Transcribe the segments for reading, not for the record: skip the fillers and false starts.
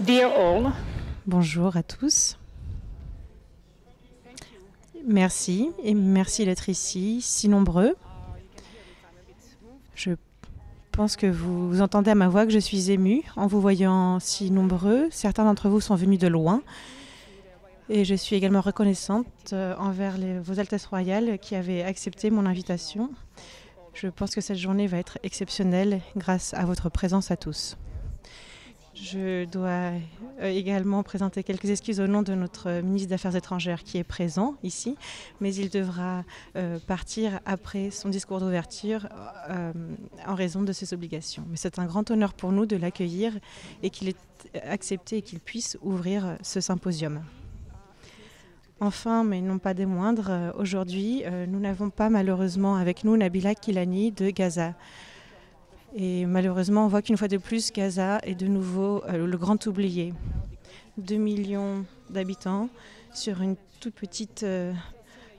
Dear all, Bonjour à tous. Merci et merci d'être ici, si nombreux. Je pense que vous entendez à ma voix que je suis émue en vous voyant si nombreux. Certains d'entre vous sont venus de loin. Et je suis également reconnaissante envers vos Altesses royales qui avaient accepté mon invitation. Je pense que cette journée va être exceptionnelle grâce à votre présence à tous. Je dois également présenter quelques excuses au nom de notre ministre des Affaires étrangères qui est présent ici, mais il devra partir après son discours d'ouverture en raison de ses obligations. Mais c'est un grand honneur pour nous de l'accueillir et qu'il ait accepté et qu'il puisse ouvrir ce symposium. Enfin, mais non pas des moindres, aujourd'hui, nous n'avons pas malheureusement avec nous Nabila Kilani de Gaza. Et malheureusement, on voit qu'une fois de plus, Gaza est de nouveau le grand oublié. 2 millions d'habitants sur une toute petite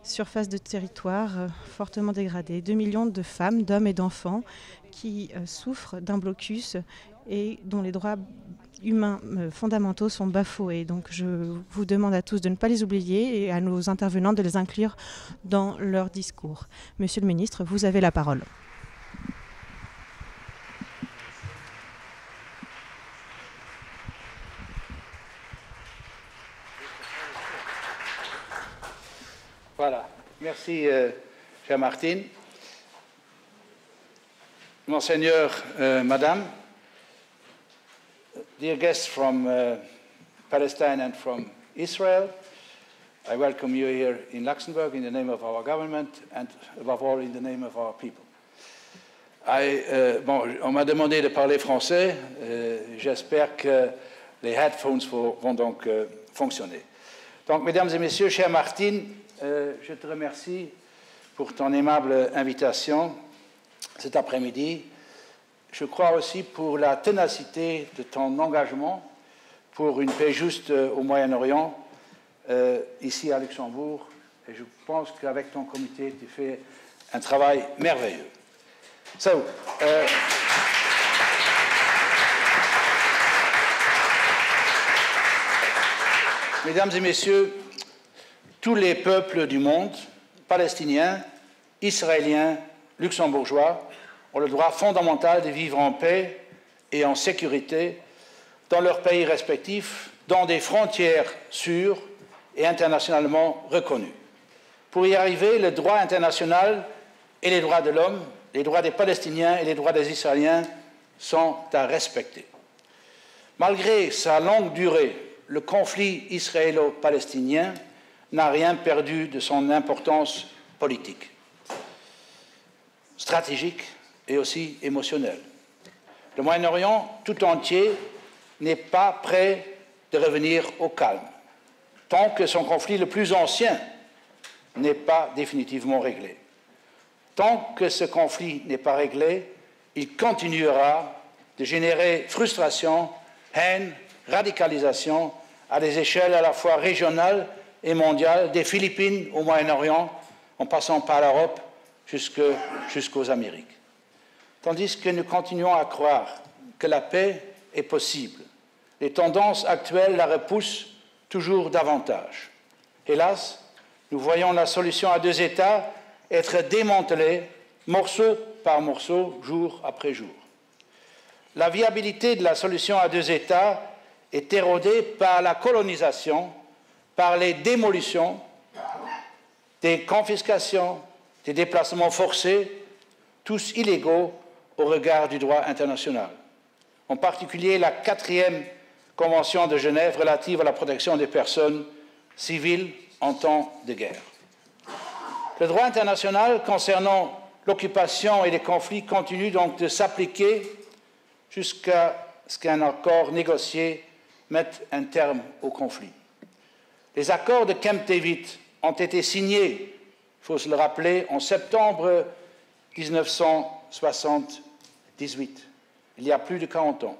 surface de territoire fortement dégradée. 2 millions de femmes, d'hommes et d'enfants qui souffrent d'un blocus et dont les droits humains fondamentaux sont bafoués. Donc je vous demande à tous de ne pas les oublier et à nos intervenants de les inclure dans leur discours. Monsieur le ministre, vous avez la parole. Voilà. Merci, cher Martine. Monseigneur, Madame, dear guests from Palestine and from Israel, I welcome you here in Luxembourg in the name of our government and above all in the name of our people. On m'a demandé de parler français. J'espère que les headphones vont donc fonctionner. Donc, mesdames et messieurs, chère Martine, je te remercie pour ton aimable invitation cet après-midi. Je crois aussi pour la ténacité de ton engagement pour une paix juste au Moyen-Orient, ici à Luxembourg. Et je pense qu'avec ton comité, tu fais un travail merveilleux. So, mesdames et messieurs, tous les peuples du monde, palestiniens, israéliens, luxembourgeois, ont le droit fondamental de vivre en paix et en sécurité dans leurs pays respectifs, dans des frontières sûres et internationalement reconnues. Pour y arriver, le droit international et les droits de l'homme, les droits des Palestiniens et les droits des Israéliens sont à respecter. Malgré sa longue durée, le conflit israélo-palestinien n'a rien perdu de son importance politique, stratégique et aussi émotionnelle. Le Moyen-Orient tout entier n'est pas prêt de revenir au calme, tant que son conflit le plus ancien n'est pas définitivement réglé. Tant que ce conflit n'est pas réglé, il continuera de générer frustration, haine, radicalisation à des échelles à la fois régionales et mondiale, des Philippines au Moyen-Orient, en passant par l'Europe jusqu'aux Amériques. Tandis que nous continuons à croire que la paix est possible, les tendances actuelles la repoussent toujours davantage. Hélas, nous voyons la solution à 2 États être démantelée, morceau par morceau, jour après jour. La viabilité de la solution à 2 États est érodée par la colonisation, par les démolitions, des confiscations, des déplacements forcés, tous illégaux au regard du droit international. En particulier la 4e Convention de Genève relative à la protection des personnes civiles en temps de guerre. Le droit international concernant l'occupation et les conflits continue donc de s'appliquer jusqu'à ce qu'un accord négocié mette un terme au conflit. Les accords de Camp David ont été signés, il faut se le rappeler, en septembre 1978, il y a plus de 40 ans.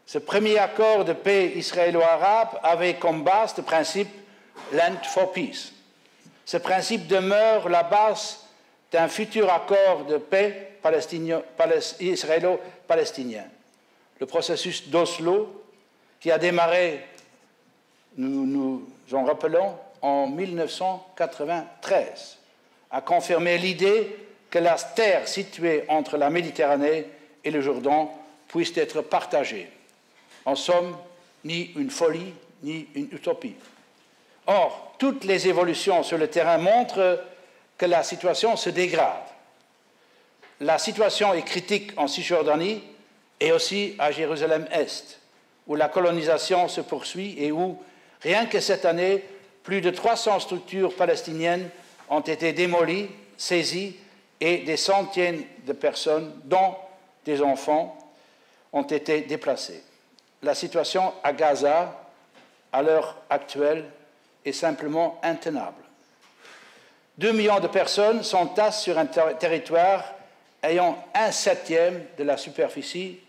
Ce premier accord de paix israélo-arabe avait comme base le principe « Land for Peace ». Ce principe demeure la base d'un futur accord de paix israélo-palestinien. Le processus d'Oslo qui a démarré, nous nous en rappelons, en 1993, a confirmé l'idée que la terre située entre la Méditerranée et le Jourdain puisse être partagée. En somme, ni une folie, ni une utopie. Or, toutes les évolutions sur le terrain montrent que la situation se dégrade. La situation est critique en Cisjordanie et aussi à Jérusalem-Est, où la colonisation se poursuit et où, rien que cette année, plus de 300 structures palestiniennes ont été démolies, saisies, et des centaines de personnes, dont des enfants, ont été déplacées. La situation à Gaza, à l'heure actuelle, est simplement intenable. 2 millions de personnes s'entassent sur un territoire ayant 1/7 de la superficie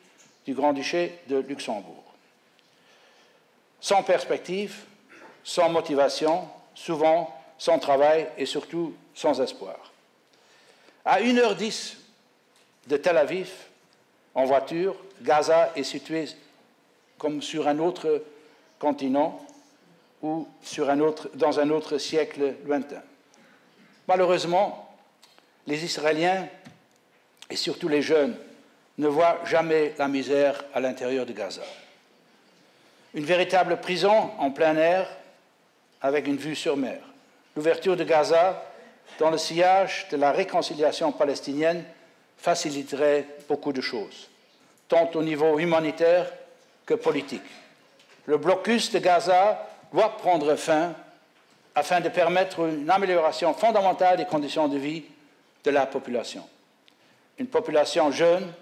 du Grand-Duché de Luxembourg. Sans perspective, sans motivation, souvent sans travail et surtout sans espoir. À 1h10 de Tel Aviv, en voiture, Gaza est situé comme sur un autre continent ou dans un autre siècle lointain. Malheureusement, les Israéliens, et surtout les jeunes, ne voient jamais la misère à l'intérieur de Gaza. Une véritable prison en plein air avec une vue sur mer. L'ouverture de Gaza dans le sillage de la réconciliation palestinienne faciliterait beaucoup de choses, tant au niveau humanitaire que politique. Le blocus de Gaza doit prendre fin afin de permettre une amélioration fondamentale des conditions de vie de la population. Une population jeune,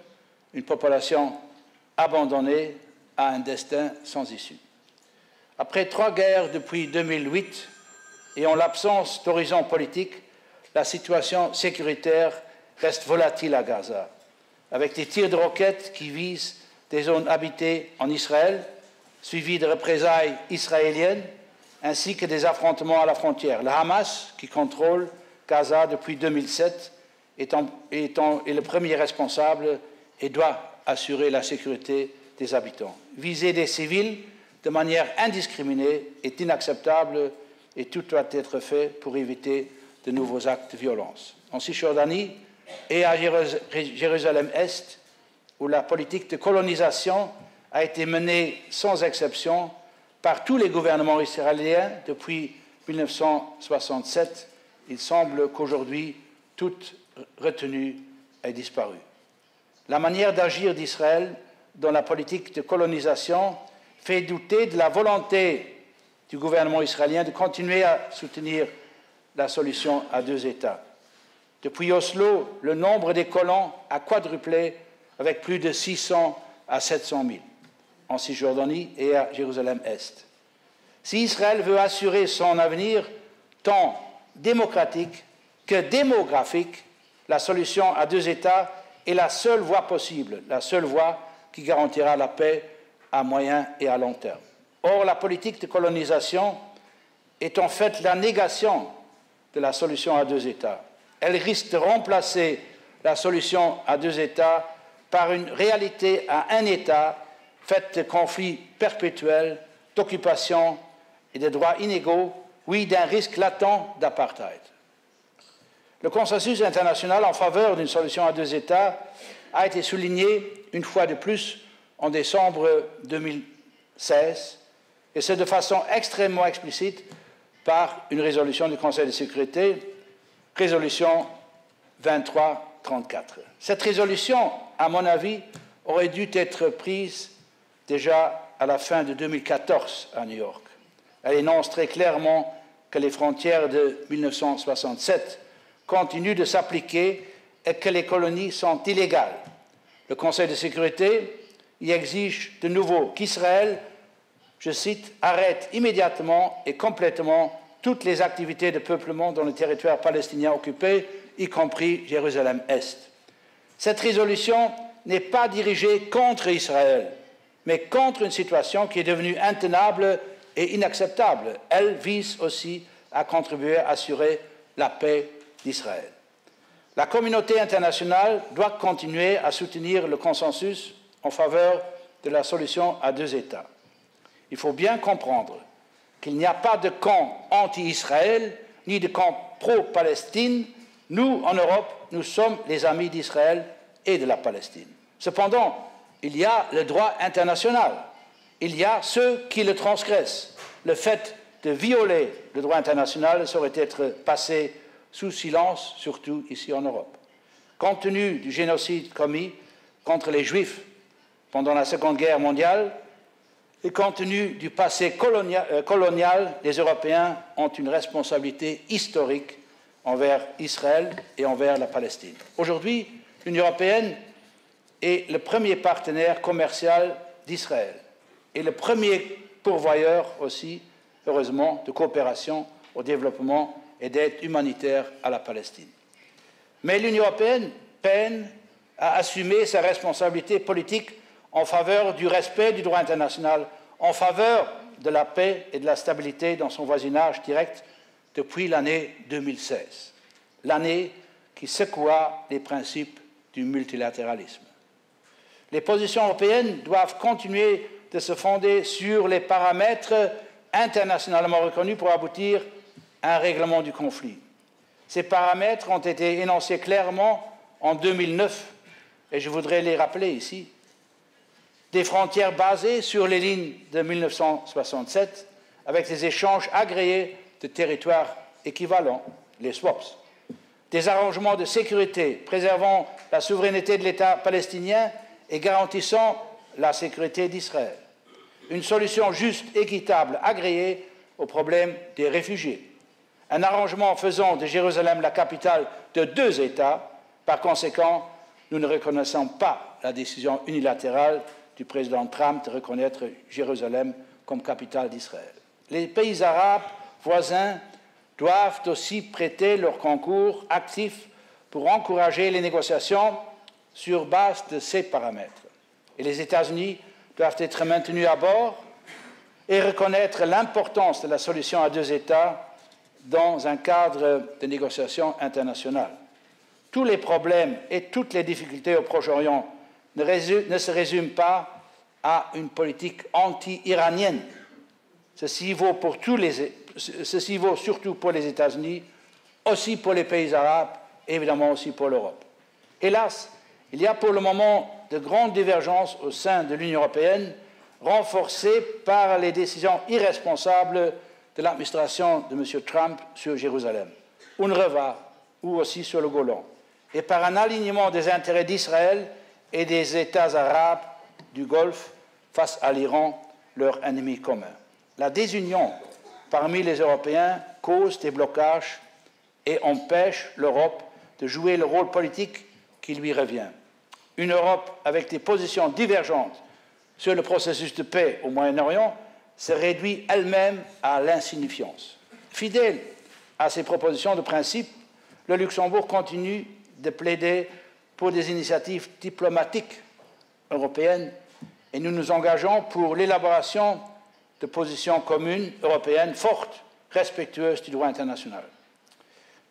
une population abandonnée à un destin sans issue. Après 3 guerres depuis 2008 et en l'absence d'horizon politique, la situation sécuritaire reste volatile à Gaza, avec des tirs de roquettes qui visent des zones habitées en Israël, suivis de représailles israéliennes, ainsi que des affrontements à la frontière. Le Hamas, qui contrôle Gaza depuis 2007, est le premier responsable et doit assurer la sécurité des habitants. Viser des civils de manière indiscriminée est inacceptable et tout doit être fait pour éviter de nouveaux actes de violence. En Cisjordanie et à Jérusalem-Est, où la politique de colonisation a été menée sans exception par tous les gouvernements israéliens depuis 1967, il semble qu'aujourd'hui, toute retenue ait disparu. La manière d'agir d'Israël dans la politique de colonisation fait douter de la volonté du gouvernement israélien de continuer à soutenir la solution à 2 États. Depuis Oslo, le nombre des colons a quadruplé avec plus de 600 à 700 000 en Cisjordanie et à Jérusalem-Est. Si Israël veut assurer son avenir tant démocratique que démographique, la solution à 2 États est la seule voie possible, la seule voie qui garantira la paix à moyen et à long terme. Or, la politique de colonisation est en fait la négation de la solution à 2 États. Elle risque de remplacer la solution à 2 États par une réalité à un État faite de conflits perpétuels, d'occupation et de droits inégaux, oui, d'un risque latent d'apartheid. Le consensus international en faveur d'une solution à 2 États a été souligné une fois de plus en décembre 2016, et c'est de façon extrêmement explicite par une résolution du Conseil de sécurité, résolution 2334. Cette résolution, à mon avis, aurait dû être prise déjà à la fin de 2014 à New York. Elle énonce très clairement que les frontières de 1967 continuent de s'appliquer et que les colonies sont illégales. Le Conseil de sécurité y exige de nouveau qu'Israël, je cite, arrête immédiatement et complètement toutes les activités de peuplement dans le territoire palestinien occupé, y compris Jérusalem-Est. Cette résolution n'est pas dirigée contre Israël, mais contre une situation qui est devenue intenable et inacceptable. Elle vise aussi à contribuer à assurer la paix d'Israël. La communauté internationale doit continuer à soutenir le consensus en faveur de la solution à 2 États. il faut bien comprendre qu'il n'y a pas de camp anti-Israël ni de camp pro-Palestine. Nous, en Europe, nous sommes les amis d'Israël et de la Palestine. Cependant, il y a le droit international. Il y a ceux qui le transgressent. Le fait de violer le droit international saurait être passé sous silence, surtout ici en Europe. Compte tenu du génocide commis contre les Juifs pendant la Seconde Guerre mondiale et compte tenu du passé colonial, les Européens ont une responsabilité historique envers Israël et envers la Palestine. Aujourd'hui, l'Union européenne est le premier partenaire commercial d'Israël et le premier pourvoyeur aussi, heureusement, de coopération au développement et d'aide humanitaire à la Palestine. Mais l'Union européenne peine à assumer sa responsabilité politique en faveur du respect du droit international, en faveur de la paix et de la stabilité dans son voisinage direct depuis l'année 2016, l'année qui secoua les principes du multilatéralisme. Les positions européennes doivent continuer de se fonder sur les paramètres internationalement reconnus pour aboutir à un règlement du conflit. Ces paramètres ont été énoncés clairement en 2009, et je voudrais les rappeler ici. Des frontières basées sur les lignes de 1967, avec des échanges agréés de territoires équivalents, les swaps. Des arrangements de sécurité préservant la souveraineté de l'État palestinien et garantissant la sécurité d'Israël. Une solution juste, équitable, agréée au problème des réfugiés. Un arrangement faisant de Jérusalem la capitale de 2 États. Par conséquent, nous ne reconnaissons pas la décision unilatérale du président Trump de reconnaître Jérusalem comme capitale d'Israël. Les pays arabes voisins doivent aussi prêter leur concours actif pour encourager les négociations sur base de ces paramètres. Et les États-Unis doivent être maintenus à bord et reconnaître l'importance de la solution à 2 États dans un cadre de négociation internationale. Tous les problèmes et toutes les difficultés au Proche-Orient ne se résument pas à une politique anti-iranienne. Ceci vaut surtout pour les États-Unis, aussi pour les pays arabes et évidemment aussi pour l'Europe. Hélas, il y a pour le moment de grandes divergences au sein de l'Union européenne, renforcées par les décisions irresponsables de l'administration de M. Trump sur Jérusalem, UNRWA ou aussi sur le Golan, et par un alignement des intérêts d'Israël et des États arabes du Golfe face à l'Iran, leur ennemi commun. La désunion parmi les Européens cause des blocages et empêche l'Europe de jouer le rôle politique qui lui revient. Une Europe avec des positions divergentes sur le processus de paix au Moyen-Orient se réduit elle-même à l'insignifiance. Fidèle à ces propositions de principe, le Luxembourg continue de plaider pour des initiatives diplomatiques européennes et nous nous engageons pour l'élaboration de positions communes européennes fortes, respectueuses du droit international.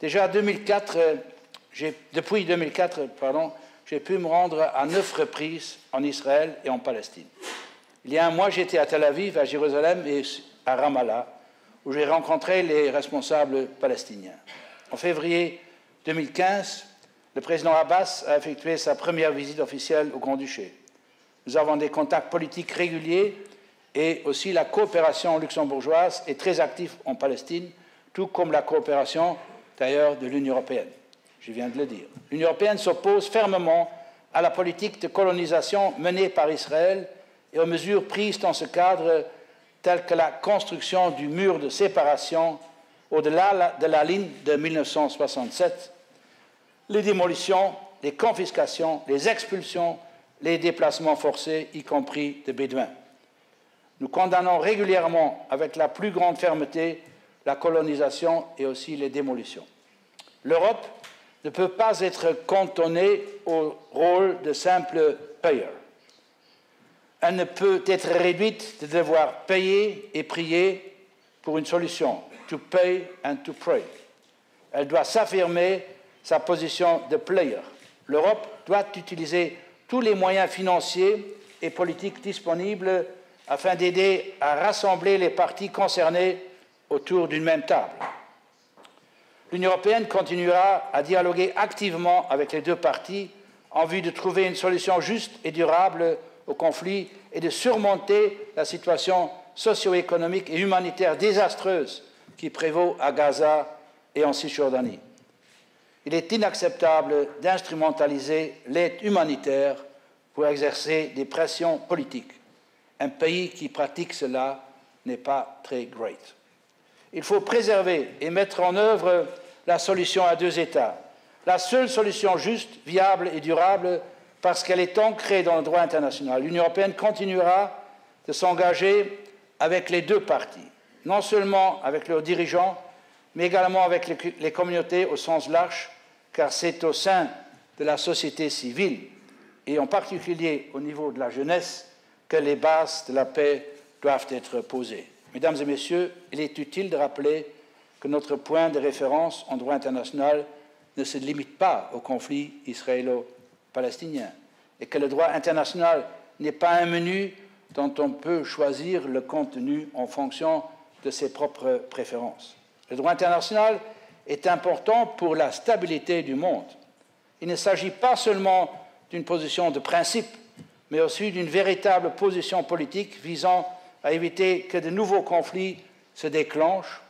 Déjà depuis 2004, j'ai pu me rendre à 9 reprises en Israël et en Palestine. Il y a un mois, j'étais à Tel Aviv, à Jérusalem et à Ramallah, où j'ai rencontré les responsables palestiniens. En février 2015, le président Abbas a effectué sa première visite officielle au Grand-Duché. Nous avons des contacts politiques réguliers et aussi la coopération luxembourgeoise est très active en Palestine, tout comme la coopération d'ailleurs de l'Union européenne. Je viens de le dire. L'Union européenne s'oppose fermement à la politique de colonisation menée par Israël et aux mesures prises dans ce cadre, telles que la construction du mur de séparation au-delà de la ligne de 1967, les démolitions, les confiscations, les expulsions, les déplacements forcés, y compris de Bédouins. Nous condamnons régulièrement avec la plus grande fermeté la colonisation et aussi les démolitions. L'Europe ne peut pas être cantonnée au rôle de simple payeur. Elle ne peut être réduite de devoir payer et prier pour une solution, to pay and to pray. Elle doit s'affirmer sa position de player. L'Europe doit utiliser tous les moyens financiers et politiques disponibles afin d'aider à rassembler les parties concernées autour d'une même table. L'Union européenne continuera à dialoguer activement avec les deux parties en vue de trouver une solution juste et durable au conflit et de surmonter la situation socio-économique et humanitaire désastreuse qui prévaut à Gaza et en Cisjordanie. Il est inacceptable d'instrumentaliser l'aide humanitaire pour exercer des pressions politiques. Un pays qui pratique cela n'est pas très great. Il faut préserver et mettre en œuvre la solution à deux États, la seule solution juste, viable et durable parce qu'elle est ancrée dans le droit international. L'Union européenne continuera de s'engager avec les deux parties, non seulement avec leurs dirigeants, mais également avec les communautés au sens large, car c'est au sein de la société civile, et en particulier au niveau de la jeunesse, que les bases de la paix doivent être posées. Mesdames et messieurs, il est utile de rappeler que notre point de référence en droit international ne se limite pas au conflit israélo-palestinien et que le droit international n'est pas un menu dont on peut choisir le contenu en fonction de ses propres préférences. Le droit international est important pour la stabilité du monde. Il ne s'agit pas seulement d'une position de principe, mais aussi d'une véritable position politique visant à éviter que de nouveaux conflits se déclenchent,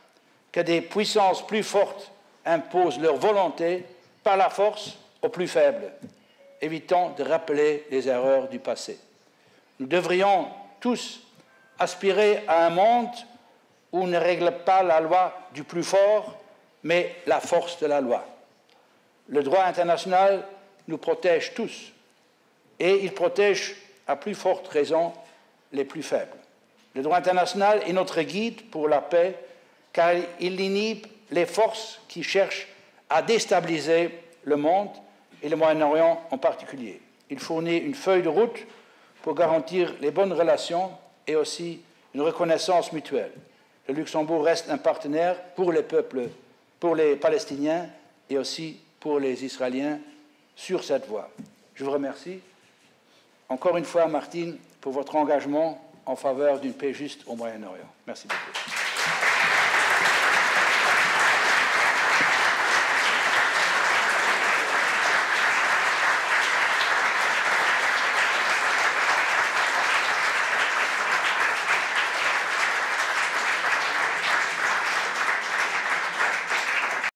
que des puissances plus fortes imposent leur volonté par la force aux plus faibles, évitant de rappeler les erreurs du passé. Nous devrions tous aspirer à un monde où on ne règle pas la loi du plus fort, mais la force de la loi. Le droit international nous protège tous, et il protège à plus forte raison les plus faibles. Le droit international est notre guide pour la paix, car il inhibe les forces qui cherchent à déstabiliser le monde, et le Moyen-Orient en particulier. Il fournit une feuille de route pour garantir les bonnes relations et aussi une reconnaissance mutuelle. Le Luxembourg reste un partenaire pour les peuples, pour les Palestiniens et aussi pour les Israéliens sur cette voie. Je vous remercie encore une fois, Martine, pour votre engagement en faveur d'une paix juste au Moyen-Orient. Merci beaucoup.